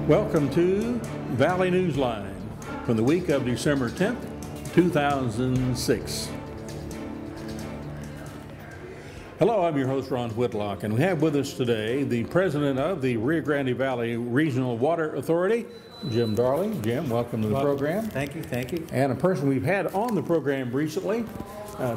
Welcome to Valley Newsline from the week of December 10th, 2006. Hello, I'm your host, Ron Whitlock, and we have with us today the president of the Rio Grande Valley Regional Water Authority, Jim Darling. Jim, welcome to the program. Thank you, thank you. And a person we've had on the program recently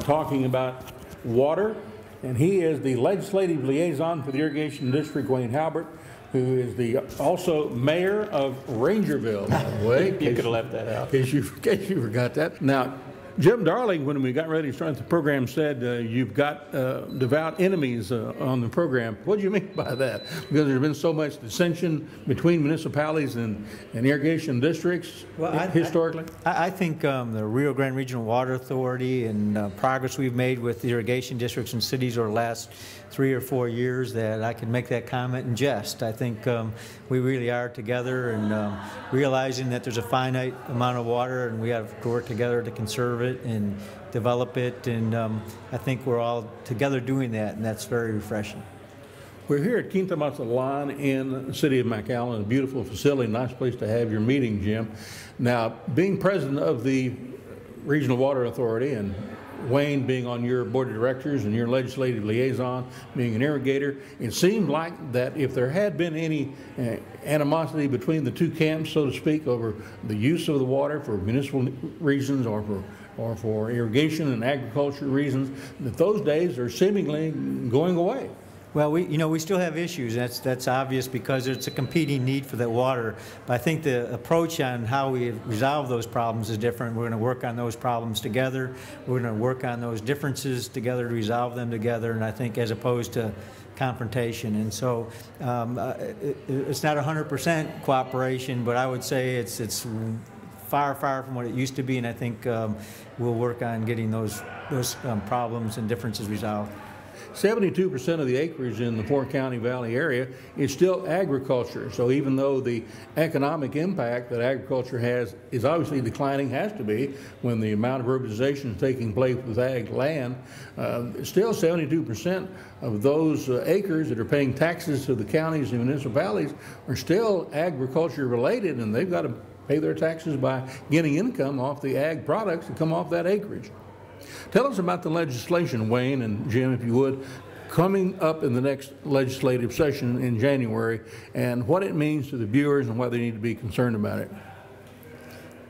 talking about water, and he is the legislative liaison for the Irrigation District, Wayne Halbert, who is the also mayor of Rangerville, by the way. You could have left that out. In case you forgot that. Now, Jim Darling, when we got ready to start the program, said you've got devout enemies on the program. What do you mean by that? Because there's been so much dissension between municipalities and irrigation districts historically? I think the Rio Grande Regional Water Authority and progress we've made with the irrigation districts and cities over the last 3 or 4 years, that I can make that comment in jest. I think we really are together and realizing that there's a finite amount of water and we have to work together to conserve it and develop it, and I think we're all together doing that, and that's very refreshing. We're here at Quinta Mazatlan in the city of McAllen, a beautiful facility, nice place to have your meeting, Jim. Now, being president of the Regional Water Authority and Wayne being on your board of directors and your legislative liaison, being an irrigator, it seemed like that if there had been any animosity between the two camps, so to speak, over the use of the water for municipal reasons or for irrigation and agriculture reasons, that those days are seemingly going away. Well, we still have issues. That's obvious because it's a competing need for that water. But I think the approach on how we resolve those problems is different. We're going to work on those problems together. We're going to work on those differences together to resolve them together. And I think as opposed to confrontation. And so it's not 100% cooperation, but I would say it's far, far from what it used to be. And I think we'll work on getting those problems and differences resolved. 72% of the acreage in the four-county valley area is still agriculture. So even though the economic impact that agriculture has is obviously declining, has to be, when the amount of urbanization is taking place with ag land, still 72% of those acres that are paying taxes to the counties and municipalities are still agriculture related, and they've got to pay their taxes by getting income off the ag products that come off that acreage. Tell us about the legislation, Wayne and Jim, if you would, coming up in the next legislative session in January, and what it means to the viewers and why they need to be concerned about it.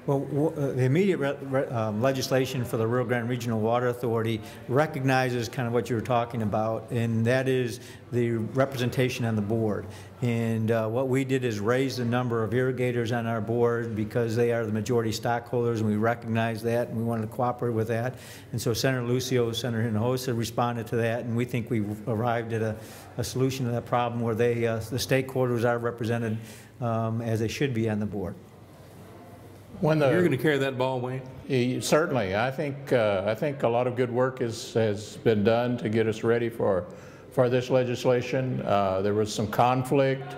Well, the immediate legislation for the Rio Grande Regional Water Authority recognizes kind of what you were talking about, and that is the representation on the board. And what we did is raise the number of irrigators on our board because they are the majority stockholders, and we recognize that, and we wanted to cooperate with that. And so Senator Lucio, Senator Hinojosa responded to that, and we think we've arrived at a solution to that problem where they, the stakeholders are represented as they should be on the board. You're going to carry that ball, Wayne? Certainly. I think a lot of good work has been done to get us ready for this legislation. There was some conflict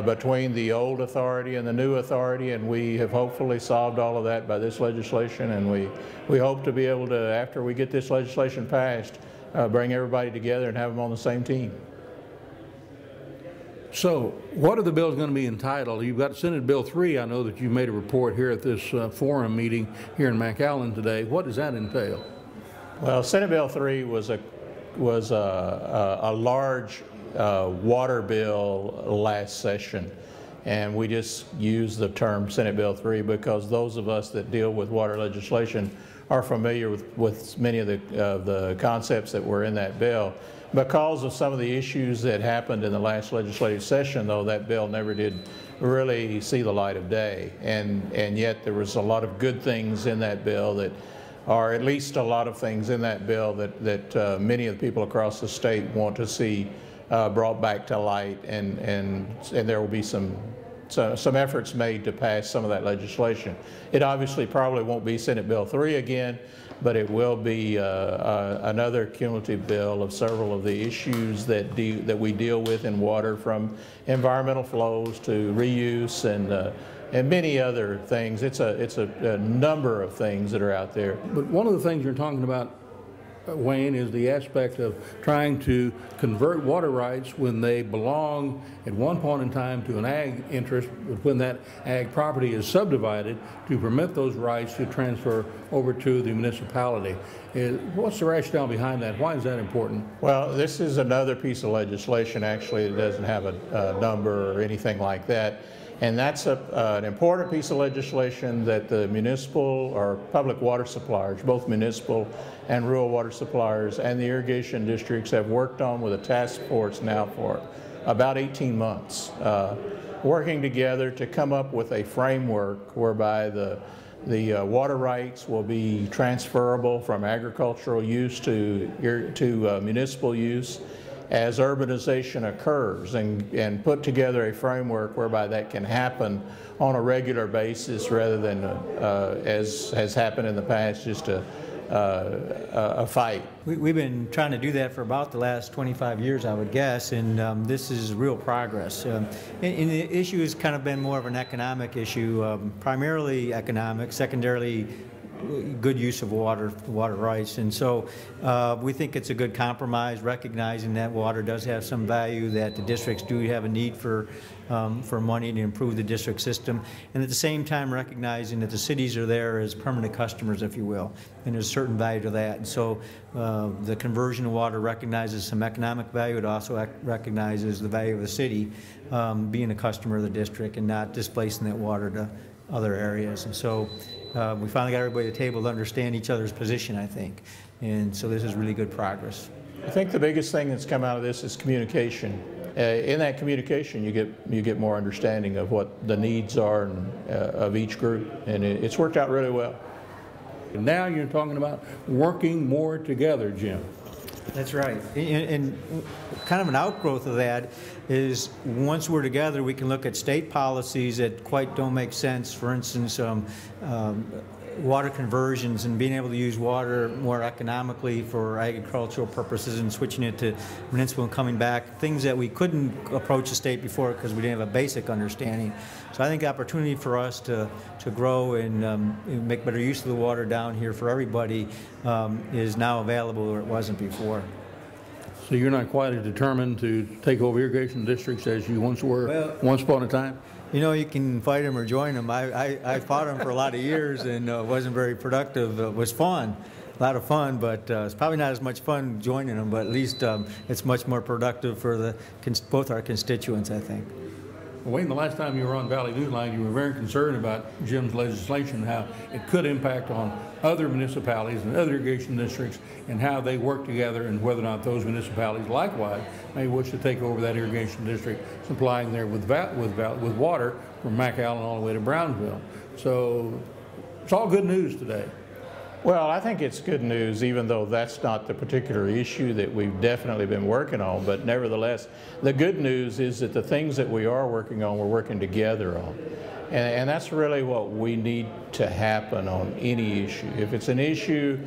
between the old authority and the new authority, and we have hopefully solved all of that by this legislation, and we hope to be able to, after we get this legislation passed, bring everybody together and have them on the same team. So, what are the bills going to be entitled? You've got Senate Bill 3. I know that you made a report here at this forum meeting here in McAllen today. What does that entail? Well, Senate Bill 3 was a large water bill last session, and we just use the term Senate Bill 3 because those of us that deal with water legislation are familiar with many of the concepts that were in that bill. Because of some of the issues that happened in the last legislative session, though, that bill never did really see the light of day. And yet there was a lot of good things in that bill that, or at least a lot of things in that bill that many of the people across the state want to see brought back to light, and there will be some efforts made to pass some of that legislation. It obviously probably won't be Senate Bill 3 again, but it will be another cumulative bill of several of the issues that we deal with in water, from environmental flows to reuse and many other things. It's a number of things that are out there. But one of the things you're talking about Wayne, is the aspect of trying to convert water rights when they belong at one point in time to an ag interest, but when that ag property is subdivided, to permit those rights to transfer over to the municipality. What's the rationale behind that? Why is that important? Well, this is another piece of legislation, actually, that doesn't have a number or anything like that. And that's an important piece of legislation that the municipal or public water suppliers, both municipal and rural water suppliers, and the irrigation districts have worked on with a task force now for about 18 months, working together to come up with a framework whereby the water rights will be transferable from agricultural use to municipal use as urbanization occurs, and put together a framework whereby that can happen on a regular basis rather than, as has happened in the past, just a fight. We've been trying to do that for about the last 25 years, I would guess, and this is real progress. And the issue has kind of been more of an economic issue, primarily economic, secondarily good use of water rights. And so we think it's a good compromise, recognizing that water does have some value, that the districts do have a need for money to improve the district system, and at the same time recognizing that the cities are there as permanent customers, if you will, and there's a certain value to that. And so the conversion of water recognizes some economic value. It also recognizes the value of the city being a customer of the district and not displacing that water to other areas. And so we finally got everybody at the table to understand each other's position, I think. And so this is really good progress. I think the biggest thing that's come out of this is communication. In that communication, you get more understanding of what the needs are of each group, and it's worked out really well. And now you're talking about working more together, Jim. That's right. And kind of an outgrowth of that is once we're together, we can look at state policies that quite don't make sense. For instance, water conversions and being able to use water more economically for agricultural purposes and switching it to municipal and coming back, things that we couldn't approach the state before because we didn't have a basic understanding. So I think the opportunity for us to grow and make better use of the water down here for everybody is now available where it wasn't before. So you're not quite as determined to take over irrigation districts as you once were, once upon a time? You know, you can fight them or join them. I fought them for a lot of years and wasn't very productive. It was fun, a lot of fun, but it's probably not as much fun joining them, but at least it's much more productive for both our constituents, I think. Well, Wayne, the last time you were on Valley Newsline, you were very concerned about Jim's legislation, how it could impact on other municipalities and other irrigation districts and how they work together, and whether or not those municipalities likewise may wish to take over that irrigation district, supplying there with water from McAllen all the way to Brownsville. So it's all good news today. Well, I think it's good news, even though that's not the particular issue that we've definitely been working on. But nevertheless, the good news is that the things that we are working on, we're working together on. And that's really what we need to happen on any issue. If it's an issue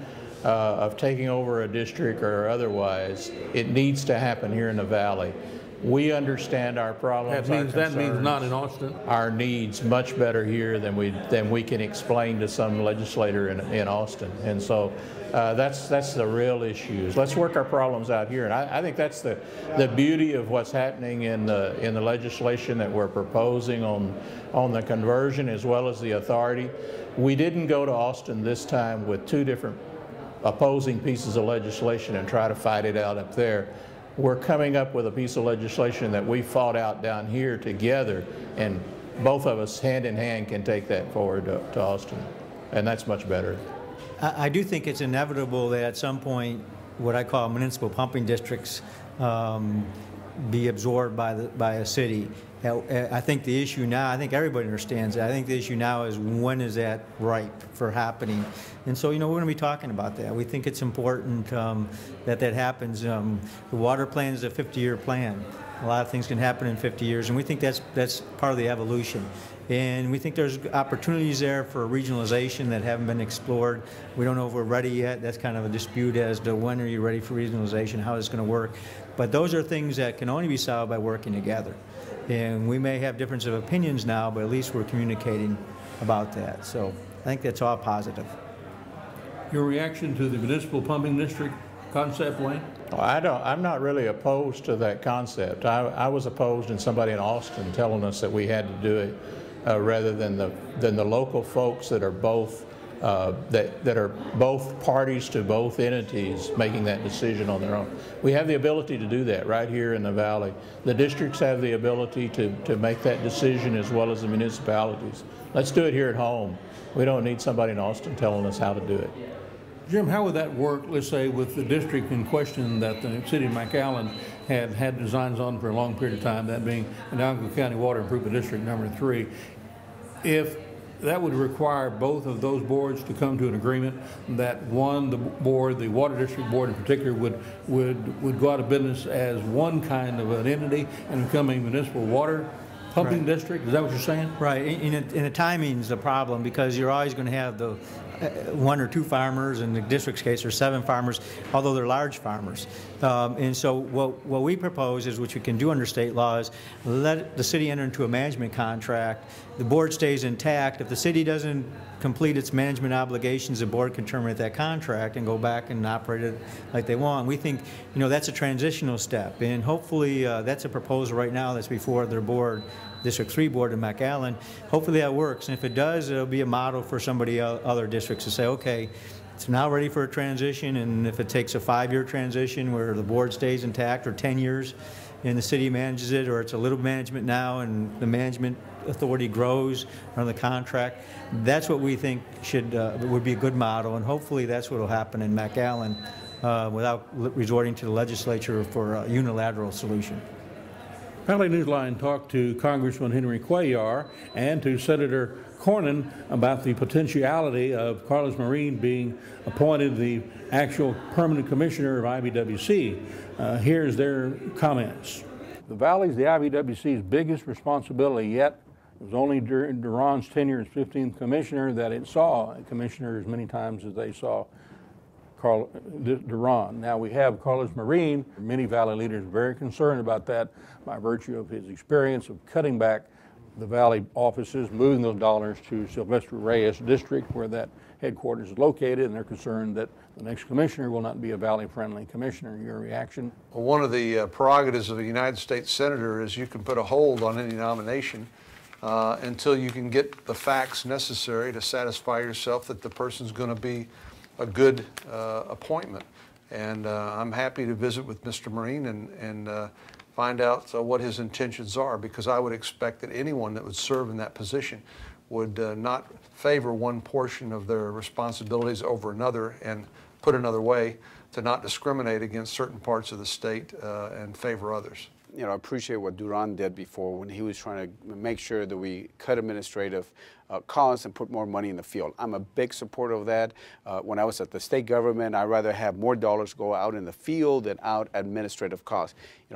of taking over a district or otherwise, it needs to happen here in the Valley. We understand our problems, that means not in Austin? Our needs much better here than we can explain to some legislator in Austin. And so that's the real issues. Let's work our problems out here. And I think that's the beauty of what's happening in the legislation that we're proposing on the conversion as well as the authority. We didn't go to Austin this time with two different opposing pieces of legislation and try to fight it out up there. We're coming up with a piece of legislation that we fought out down here together, and both of us hand in hand can take that forward to Austin, and that's much better. I do think it's inevitable that at some point what I call municipal pumping districts be absorbed by a city. I think the issue now, I think everybody understands that. I think the issue now is when is that ripe for happening? And so, you know, we're going to be talking about that. We think it's important that happens. The water plan is a 50-year plan. A lot of things can happen in 50 years, and we think that's part of the evolution. And we think there's opportunities there for regionalization that haven't been explored. We don't know if we're ready yet. That's kind of a dispute as to when are you ready for regionalization, how it's going to work. But those are things that can only be solved by working together. And we may have difference of opinions now, but at least we're communicating about that. So I think that's all positive. Your reaction to the municipal pumping district concept, Wayne? I'm not really opposed to that concept. I was opposed in somebody in Austin telling us that we had to do it rather than the local folks that are both that are both parties to both entities making that decision on their own. We have the ability to do that right here in the valley. The districts have the ability to make that decision as well as the municipalities. Let's do it here at home. We don't need somebody in Austin telling us how to do it. Jim, how would that work, let's say, with the district in question that the city of McAllen had designs on for a long period of time, that being the Algonquin County Water Improvement District number 3? If that would require both of those boards to come to an agreement that one, the board, the Water District Board in particular, would go out of business as one kind of an entity and become a municipal water pumping district? Is that what you're saying? Right. And the timing's the problem, because you're always going to have the one or two farmers. In the district's case, there's 7 farmers, although they're large farmers. And so what we propose is, which we can do under state law, is let the city enter into a management contract. The board stays intact. If the city doesn't complete its management obligations, the board can terminate that contract and go back and operate it like they want. We think, that's a transitional step, and hopefully that's a proposal right now that's before their board, District 3 board in McAllen. Hopefully that works, and if it does, it'll be a model for other districts to say, okay, it's now ready for a transition, and if it takes a 5-year transition where the board stays intact, or 10 years and the city manages it, or it's a little management now and the management authority grows on the contract, that's what we think would be a good model, and hopefully that's what will happen in McAllen without resorting to the legislature for a unilateral solution. Valley Newsline talked to Congressman Henry Cuellar and to Senator Cornyn about the potentiality of Carlos Marin being appointed the actual permanent commissioner of IBWC. Here's their comments. The Valley's the IBWC's biggest responsibility yet. It was only during Duran's tenure as 15th commissioner that it saw a commissioner as many times as they saw Duran. Now we have Carlos Marin. Many Valley leaders are very concerned about that by virtue of his experience of cutting back the Valley offices, moving those dollars to Sylvester Reyes District, where that headquarters is located, and they're concerned that the next commissioner will not be a Valley-friendly commissioner. Your reaction? Well, one of the prerogatives of a United States Senator is you can put a hold on any nomination until you can get the facts necessary to satisfy yourself that the person's going to be a good appointment. And I'm happy to visit with Mr. Marin and find out what his intentions are, because I would expect that anyone that would serve in that position would not favor one portion of their responsibilities over another, and put another way, to not discriminate against certain parts of the state and favor others. I appreciate what Duran did before when he was trying to make sure that we cut administrative costs and put more money in the field. I'm a big supporter of that. When I was at the state government, I'd rather have more dollars go out in the field than out administrative costs.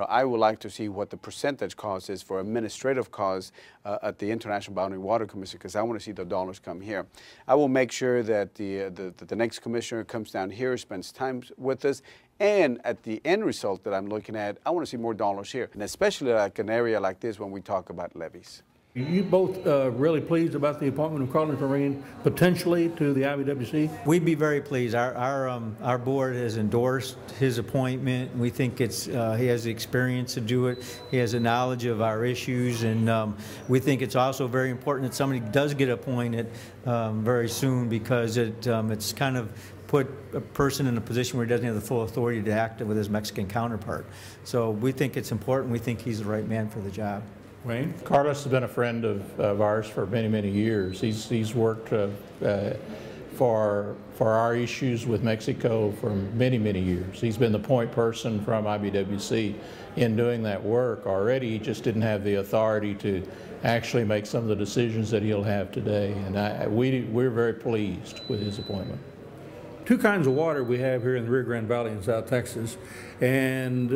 I would like to see what the percentage cost is for administrative costs at the International Boundary Water Commission, because I want to see the dollars come here. I will make sure that the next commissioner comes down here, spends time with us, and at the end result that I'm looking at, I want to see more dollars here, and especially like an area like this when we talk about levies. You both really pleased about the appointment of Carlos Marin potentially to the IBWC? We'd be very pleased. Our board has endorsed his appointment. We think he has the experience to do it. He has the knowledge of our issues, and we think it's also very important that somebody does get appointed very soon, because it's kind of put a person in a position where he doesn't have the full authority to act with his Mexican counterpart. So we think it's important. We think he's the right man for the job. Wayne? Carlos has been a friend of ours for many, many years. He's worked for our issues with Mexico for many, many years. He's been the point person from IBWC in doing that work already. He just didn't have the authority to actually make some of the decisions that he'll have today. And we're very pleased with his appointment. Two kinds of water we have here in the Rio Grande Valley in South Texas, and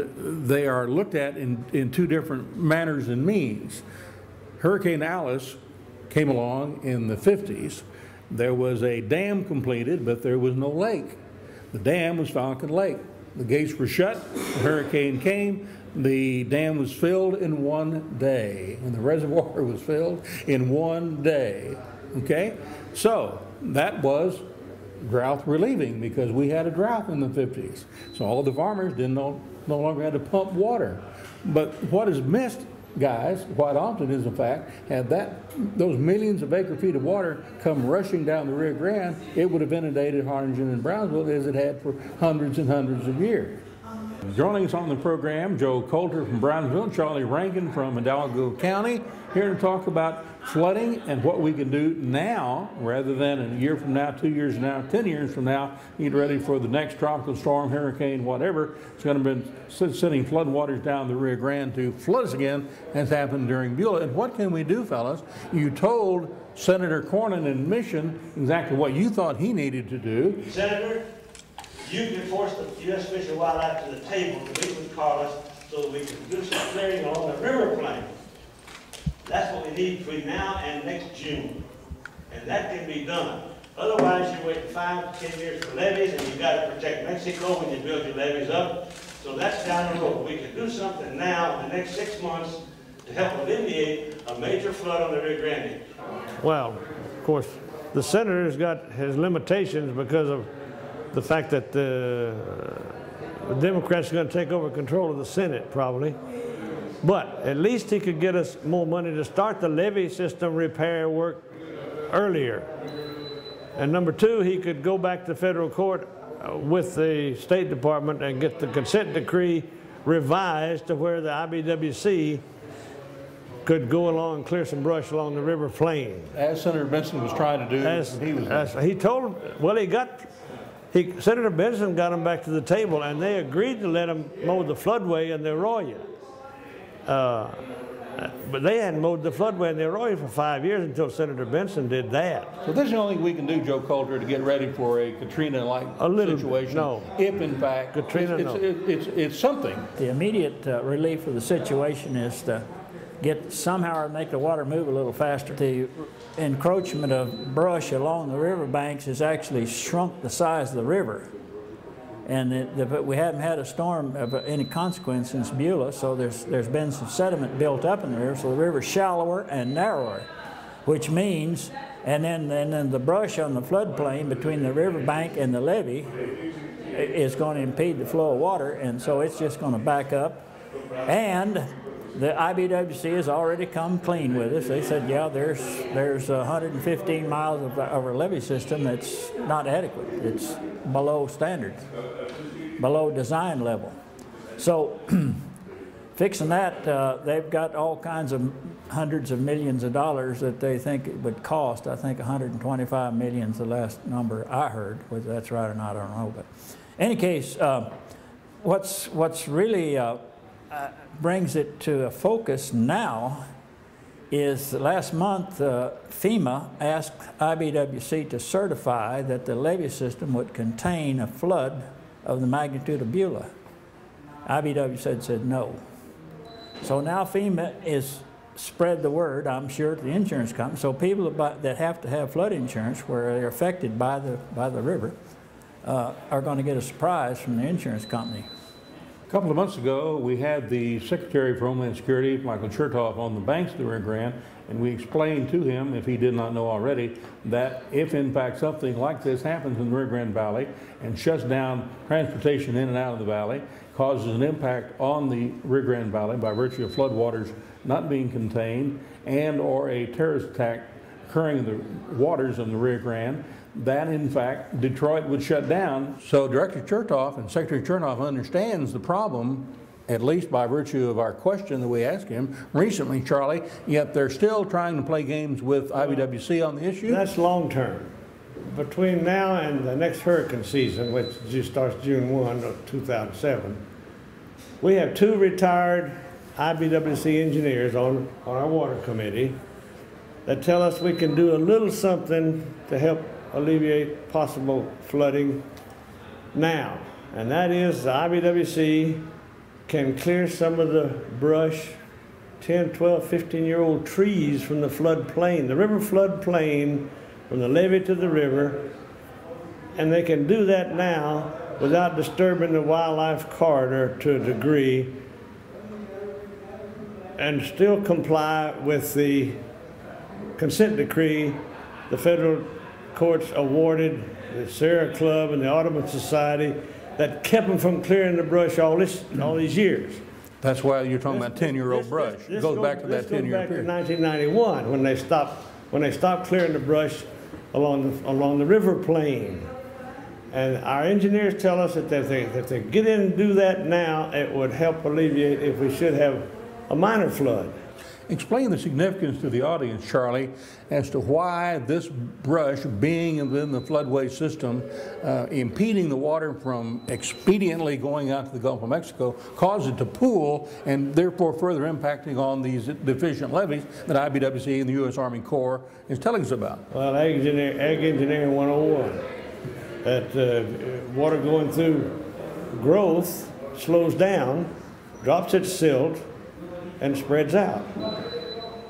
they are looked at in two different manners and means. Hurricane Alice came along in the 50s. There was a dam completed, but there was no lake. The dam was Falcon Lake. The gates were shut, the hurricane came, the dam was filled in one day, and the reservoir was filled in one day, okay? So that was drought relieving because we had a drought in the 50s. So all the farmers no longer had to pump water. But what is missed, guys, quite often is the fact, had those millions of acre feet of water come rushing down the Rio Grande, it would have inundated Harlingen and Brownsville as it had for hundreds and hundreds of years. Joining us on the program, Joe Coulter from Brownsville and Charlie Rankin from Hidalgo County, here to talk about flooding and what we can do now rather than in a year from now, 2 years from now, 10 years from now, get ready for the next tropical storm, hurricane, whatever. It's going to be sending floodwaters down the Rio Grande to flood us again, as happened during Beulah. And what can we do, fellas? You told Senator Cornyn in Mission exactly what you thought he needed to do. Senator, you can force the U.S. Fish and Wildlife to the table to meet with Carlos so that we can do some clearing along the river plain. That's what we need between now and next June. And that can be done. Otherwise, you're waiting 5 to 10 years for levees, and you've got to protect Mexico when you build your levees up. So that's down the road. We can do something now in the next 6 months to help alleviate a major flood on the Rio Grande. Well, of course, the senator's got his limitations because of the fact that the Democrats are going to take over control of the Senate, probably. But at least he could get us more money to start the levee system repair work earlier. And number two, he could go back to federal court with the State Department and get the consent decree revised to where the IBWC could go along and clear some brush along the river plain. As Senator Benson was trying to do, Senator Benson got him back to the table, and they agreed to let him mow the floodway in the arroyo. But they hadn't mowed the floodway in the arroyo for 5 years until Senator Benson did that. So this is the only thing we can do, Joe Coulter, to get ready for a Katrina-like situation. No. If in fact it's something. The immediate relief of the situation is to somehow or make the water move a little faster. The encroachment of brush along the riverbanks has actually shrunk the size of the river. And but we haven't had a storm of any consequence since Beulah, so there's been some sediment built up in the river, so the river's shallower and narrower, which means, and then the brush on the floodplain between the riverbank and the levee is going to impede the flow of water, and so it's just going to back up. And the IBWC has already come clean with us. They said, yeah, there's 115 miles of our levee system that's not adequate. It's below standards, below design level. So fixing that, they've got all kinds of hundreds of millions of dollars that they think it would cost. I think 125 million is the last number I heard. Whether that's right or not, I don't know. But in any case, what's really brings it to a focus now is last month FEMA asked IBWC to certify that the levee system would contain a flood of the magnitude of Beulah. IBWC said no. So now FEMA is spread the word, I'm sure, to the insurance company. So people that have to have flood insurance where they're affected by the river are going to get a surprise from the insurance company. A couple of months ago, we had the Secretary for Homeland Security, Michael Chertoff, on the banks of the Rio Grande, and we explained to him, if he did not know already, that if in fact something like this happens in the Rio Grande Valley and shuts down transportation in and out of the valley, causes an impact on the Rio Grande Valley by virtue of floodwaters not being contained and or a terrorist attack occurring in the waters of the Rio Grande, that in fact Detroit would shut down. So Director Chertoff and Secretary Chertoff understands the problem, at least by virtue of our question that we asked him recently, Charlie, yet they're still trying to play games with IBWC on the issue. That's long term. Between now and the next hurricane season, which starts June 1 of 2007, we have 2 retired IBWC engineers on our water committee that tell us we can do a little something to help alleviate possible flooding now. And that is the IBWC can clear some of the brush, 10, 12, 15-year-old trees from the floodplain, the river floodplain, from the levee to the river, and they can do that now without disturbing the wildlife corridor to a degree and still comply with the consent decree the federal courts awarded the Sierra Club and the Audubon Society that kept them from clearing the brush all these years. That's why you're talking about 10-year-old brush. It goes back to that 10-year period. This goes back to 1991 when they stopped clearing the brush along the river plain. And our engineers tell us that if they get in and do that now, it would help alleviate if we should have a minor flood. Explain the significance to the audience, Charlie, as to why this brush being within the floodway system, impeding the water from expediently going out to the Gulf of Mexico, caused it to pool and therefore further impacting on these deficient levees that IBWC and the U.S. Army Corps is telling us about. Well, Ag Engineering 101, that water going through growth slows down, drops its silt, and spreads out.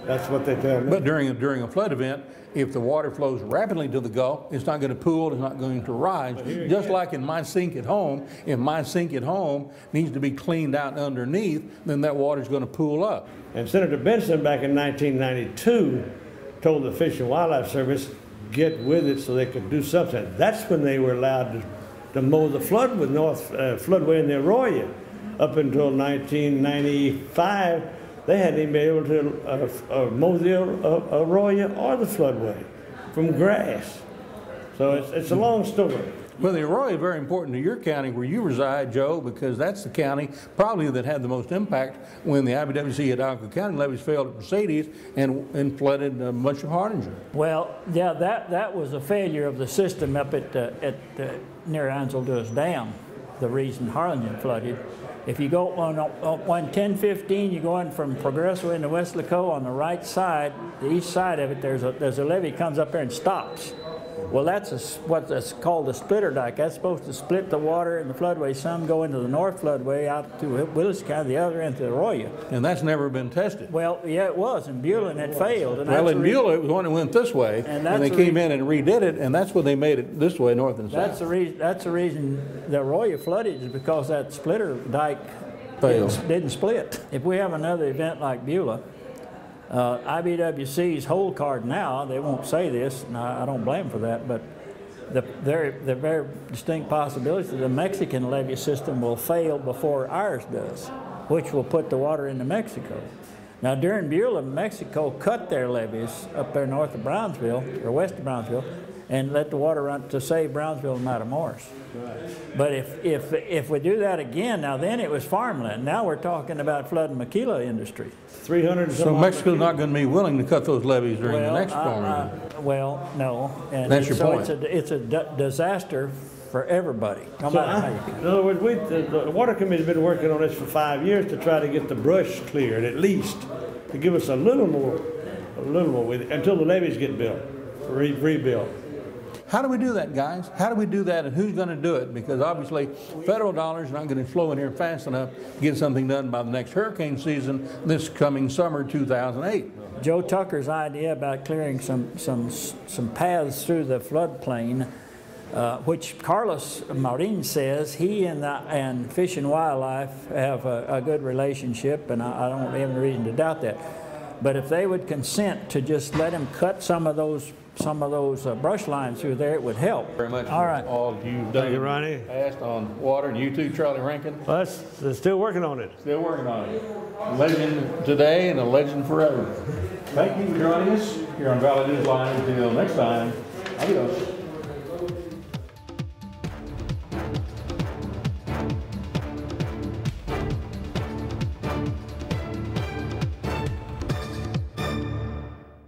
That's what they tell me. But during a flood event, if the water flows rapidly to the Gulf, it's not going to pool, it's not going to rise. Just like in my sink at home, if my sink at home needs to be cleaned out underneath, then that water is going to pool up. And Senator Benson back in 1992 told the Fish and Wildlife Service, get with it so they could do something. That's when they were allowed to mow the flood with floodway in the Arroyo. Up until 1995, they hadn't even been able to mow the arroyo or the floodway from grass. So it's a long story. Well, the arroyo is very important to your county where you reside, Joe, because that's the county probably that had the most impact when the IBWC Hidalgo County levees failed at Mercedes and flooded much of Hardinger. Well, yeah, that was a failure of the system up at near Anzaldúas Dam, the reason Harlingen flooded. If you go on 1015, you go in from Progreso into Weslaco on the right side, the east side of it, there's a levee comes up there and stops. Well, that's what's called a splitter dike. That's supposed to split the water in the floodway. Some go into the north floodway out to Willis County, the other into the Arroyo. And that's never been tested. Well, yeah, it was. In Beulah, and it failed. And well, in Beulah, it was one that went this way, and they came in and redid it, and that's when they made it this way, north and south. That's the reason the Arroyo flooded, is because that splitter dike didn't split. If we have another event like Beulah, IBWC's hold card now, they won't say this, and I don't blame them for that, but the very distinct possibility that the Mexican levee system will fail before ours does, which will put the water into Mexico. Now, during Beulah, Mexico cut their levees up there north of Brownsville, or west of Brownsville, and let the water run to save Brownsville and Matamoros. But if we do that again, now then it was farmland. Now we're talking about flooding maquila industry. 300. So Mexico's not going to be willing to cut those levees during the next storm. Well, no. And that's your point. It's a disaster for everybody. No matter how you do it. In other words, the Water Committee's been working on this for 5 years to try to get the brush cleared, at least, to give us a little more until the levees get built, rebuilt. How do we do that, guys? How do we do that, and who's going to do it? Because obviously, federal dollars are not going to flow in here fast enough to get something done by the next hurricane season this coming summer 2008. Joe Tucker's idea about clearing some paths through the floodplain, which Carlos Marin says he and Fish and Wildlife have a good relationship, and I don't have any reason to doubt that. But if they would consent to just let him cut some of those brush lines through there, it would help. Very much. All right. All you've done. Thank you, Ronnie. Passed on water, and you too, Charlie Rankin. Well, they're still working on it. Still working on it. A legend today and a legend forever. Thank you for joining us here on Valley News Line. Until next time, adios.